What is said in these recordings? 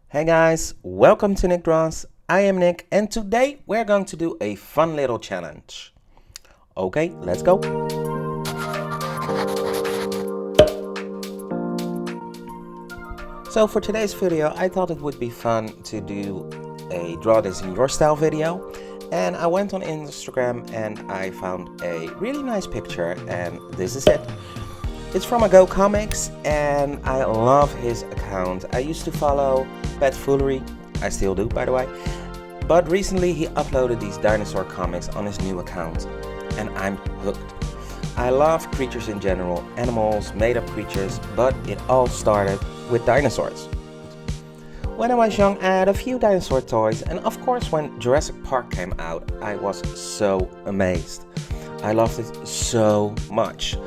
Hey guys, welcome to Nick Draws. I am Nick and today we're going to do a fun little challenge. Okay, let's go. So for today's video, I thought it would be fun to do a draw this in your style video. And I went on Instagram and I found a really nice picture and this is it. It's from a Go Comics and I love his account. I used to follow Pet Foolery, I still do by the way, but recently he uploaded these dinosaur comics on his new account and I'm hooked. I love creatures in general, animals, made up creatures, but it all started with dinosaurs. When I was young, I had a few dinosaur toys, and of course when Jurassic Park came out, I was so amazed. I loved it so much.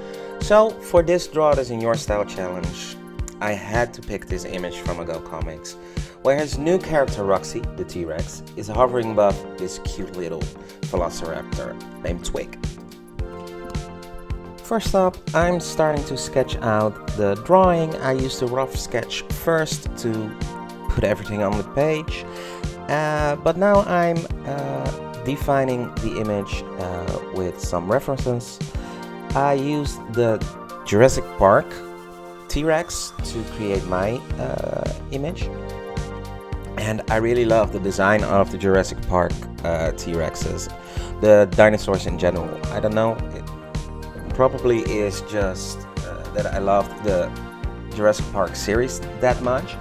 So for this Draw This in Your Style challenge, I had to pick this image from a Go Comics, where his new character Roxy, the T-Rex, is hovering above this cute little velociraptor named Twig. First up, I'm starting to sketch out the drawing. I used a rough sketch first to put everything on the page, but now I'm defining the image with some references. I used the Jurassic Park T-Rex to create my image, and I really love the design of the Jurassic Park T-Rexes, the dinosaurs in general. I don't know, it probably is just that I love the Jurassic Park series that much,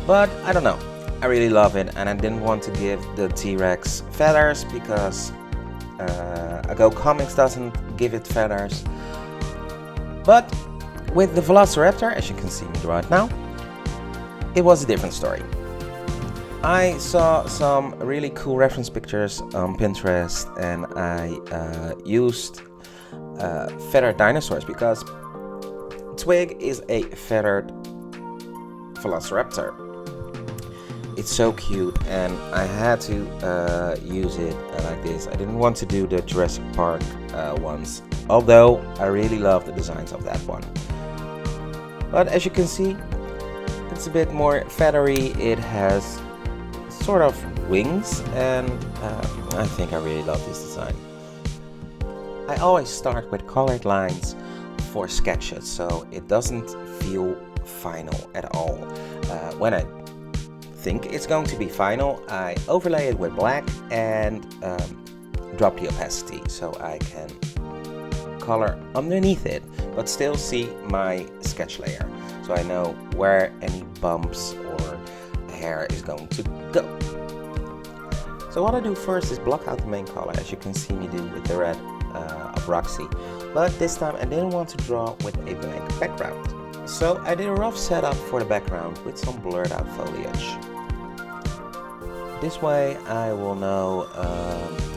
but I don't know, I really love it, and I didn't want to give the T-Rex feathers because a Go Comics doesn't give it feathers. But with the Velociraptor, as you can see me right now, it was a different story. I saw some really cool reference pictures on Pinterest and I used feathered dinosaurs because Twig is a feathered Velociraptor. It's so cute and I had to use it like this. I didn't want to do the Jurassic Park ones, although I really love the designs of that one. But as you can see, it's a bit more feathery. It has sort of wings and I think I really love this design. I always start with colored lines for sketches so it doesn't feel final at all. When I think it's going to be final, I overlay it with black and drop the opacity so I can color underneath it but still see my sketch layer so I know where any bumps or hair is going to go. So what I do first is block out the main color, as you can see me do with the red of Roxy, but this time I didn't want to draw with a blank background. So I did a rough setup for the background with some blurred out foliage. This way I will know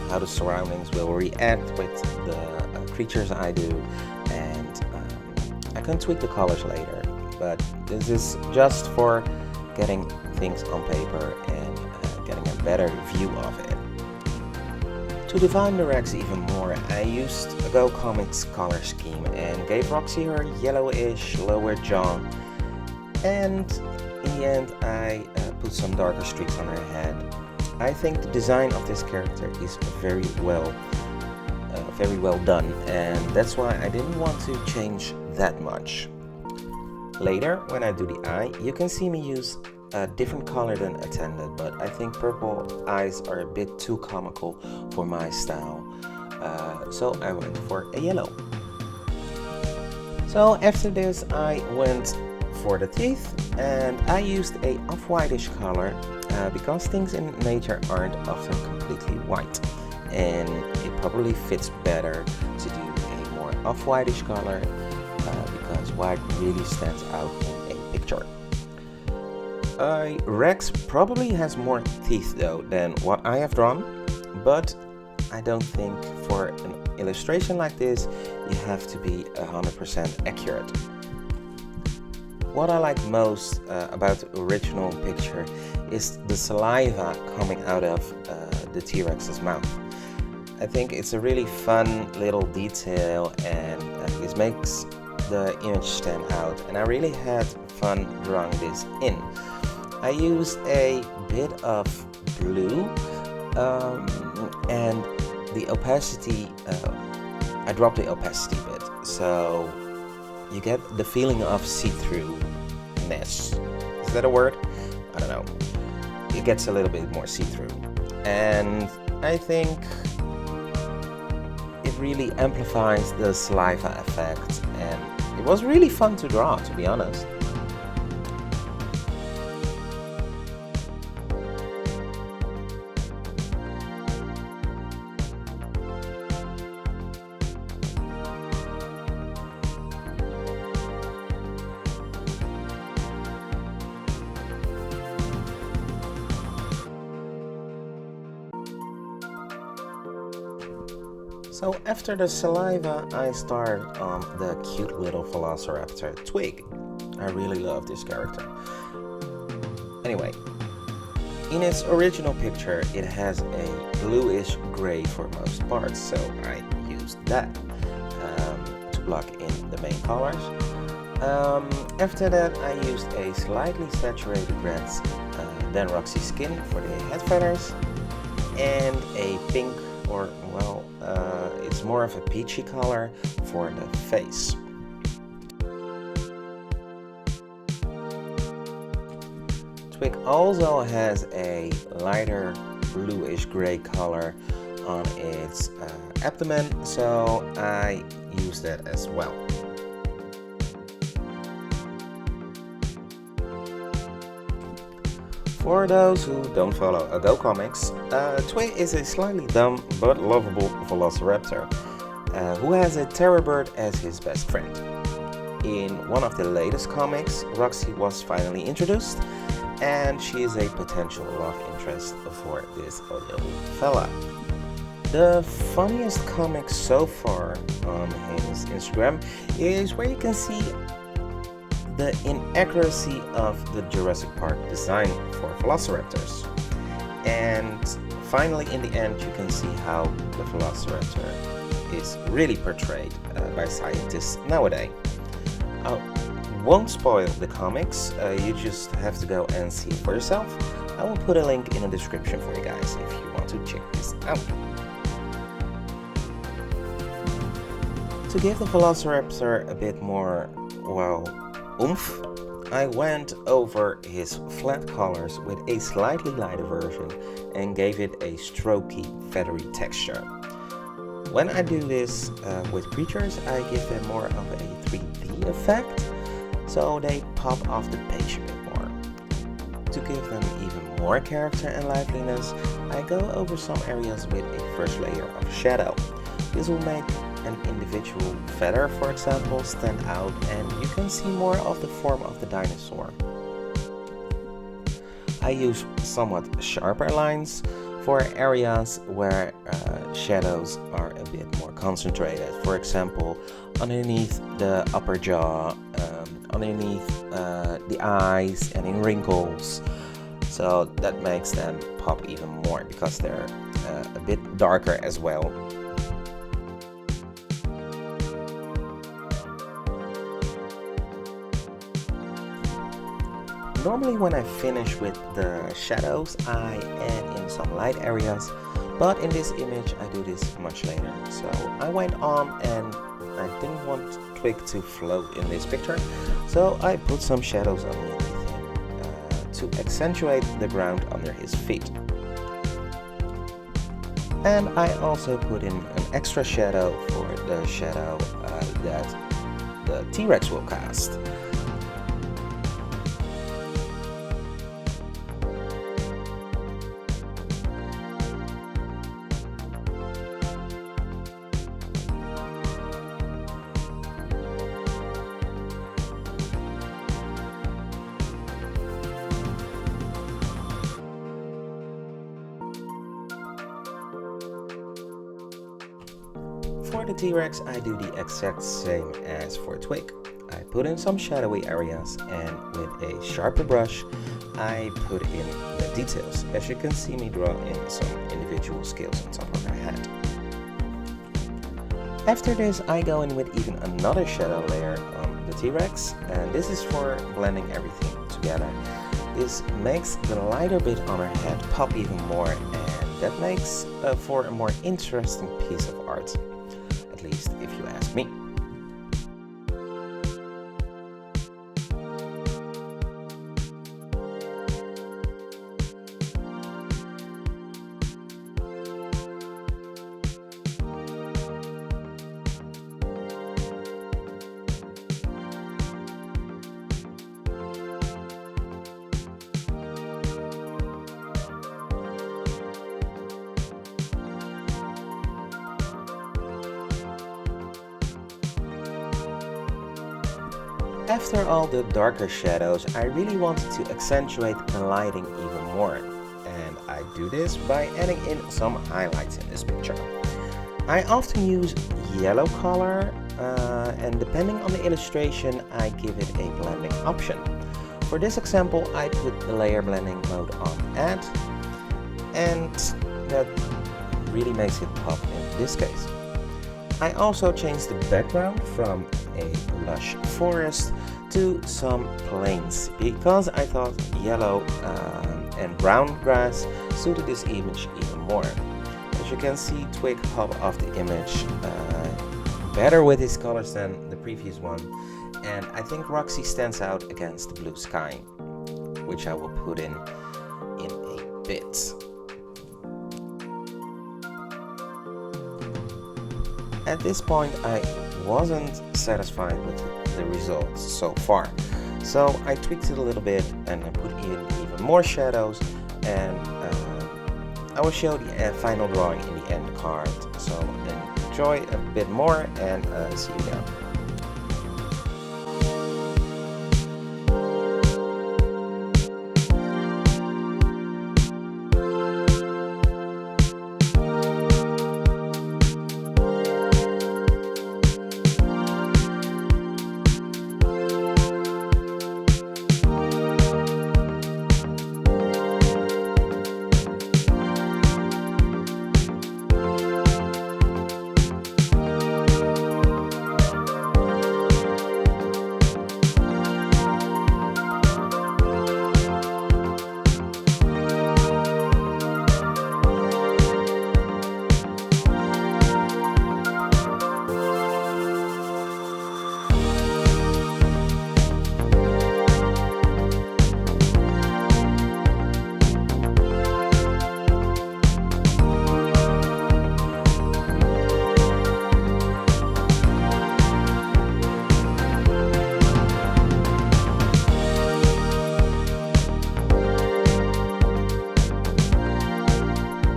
how the surroundings will react with the creatures I do, and I can tweak the colors later, but this is just for getting things on paper and getting a better view of it. To define the Rex even more, I used a Go Comics color scheme and gave Roxy her yellowish lower jaw, and in the end I put some darker streaks on her head. I think the design of this character is very well done, and that's why I didn't want to change that much. Later, when I do the eye, you can see me use a different color than intended, but I think purple eyes are a bit too comical for my style, so I went for a yellow. So after this I went for the teeth and I used a off-whitish color because things in nature aren't often completely white, and it probably fits better to do a more off-whitish color because white really stands out in a picture. Rex probably has more teeth though than what I have drawn, but I don't think for an illustration like this you have to be 100% accurate. What I like most about the original picture is the saliva coming out of the T-Rex's mouth. I think it's a really fun little detail and this makes the image stand out, and I really had fun drawing this in. I used a bit of blue and the opacity, I dropped the opacity a bit, so you get the feeling of see-through-ness. Is that a word? I don't know. It gets a little bit more see-through. And I think it really amplifies the saliva effect, and it was really fun to draw, to be honest. So after the saliva, I started on the cute little velociraptor Twig. I really love this character. Anyway, in its original picture, it has a bluish gray for most parts, so I used that to block in the main colors. After that, I used a slightly saturated red Dan Roxy skin for the head feathers, and a pink, or well, it's more of a peachy color for the face. Twig also has a lighter bluish gray color on its abdomen, so I use that as well. For those who don't follow Go Comics, Twig is a slightly dumb but lovable velociraptor who has a terror bird as his best friend. In one of the latest comics, Roxy was finally introduced, and she is a potential love interest for this little fella. The funniest comic so far on his Instagram is where you can see the inaccuracy of the Jurassic Park design for velociraptors. And finally, in the end, you can see how the velociraptor is really portrayed by scientists nowadays. I won't spoil the comics, you just have to go and see it for yourself. I will put a link in the description for you guys if you want to check this out. To give the velociraptor a bit more, well, oomph, I went over his flat colors with a slightly lighter version and gave it a strokey, feathery texture. When I do this with creatures, I give them more of a 3D effect, so they pop off the page a bit more. To give them even more character and liveliness, I go over some areas with a first layer of shadow. This will make an individual feather, for example, stand out, and you can see more of the form of the dinosaur. I use somewhat sharper lines for areas where shadows are a bit more concentrated. For example, underneath the upper jaw, underneath the eyes, and in wrinkles. So that makes them pop even more because they're a bit darker as well. Normally when I finish with the shadows, I add in some light areas, but in this image I do this much later. So I went on and I didn't want Twig to float in this picture, so I put some shadows underneath him to accentuate the ground under his feet. And I also put in an extra shadow for the shadow that the T-Rex will cast. For the T-Rex, I do the exact same as for Twig. I put in some shadowy areas, and with a sharper brush, I put in the details, as you can see me draw in some individual scales on top of her head. After this, I go in with even another shadow layer on the T-Rex, and this is for blending everything together. This makes the lighter bit on her head pop even more, and that makes for a more interesting piece of art, at least if you ask me. After all the darker shadows, I really wanted to accentuate the lighting even more, and I do this by adding in some highlights in this picture. I often use yellow color, and depending on the illustration, I give it a blending option. For this example, I put the layer blending mode on Add, and that really makes it pop in this case. I also changed the background from a lush forest to some plains because I thought yellow and brown grass suited this image even more. As you can see, Twig pop off the image better with his colors than the previous one, and I think Roxy stands out against the blue sky, which I will put in a bit. At this point, I wasn't satisfied with the results so far, so I tweaked it a little bit and I put in even more shadows, and I will show the final drawing in the end card, so enjoy a bit more and see you there.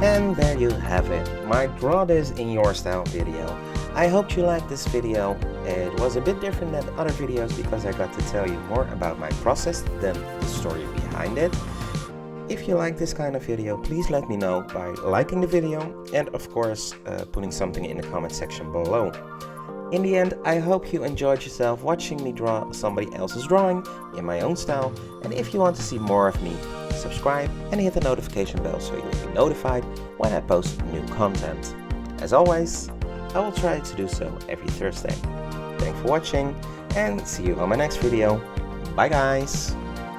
And there you have it, my Draw This in Your Style video. I hope you liked this video. It was a bit different than other videos because I got to tell you more about my process than the story behind it. If you like this kind of video, please let me know by liking the video and of course putting something in the comment section below. In the end, I hope you enjoyed yourself watching me draw somebody else's drawing in my own style, and if you want to see more of me, subscribe and hit the notification bell so you will be notified when I post new content. As always, I will try to do so every Thursday. Thanks for watching and see you on my next video. Bye guys!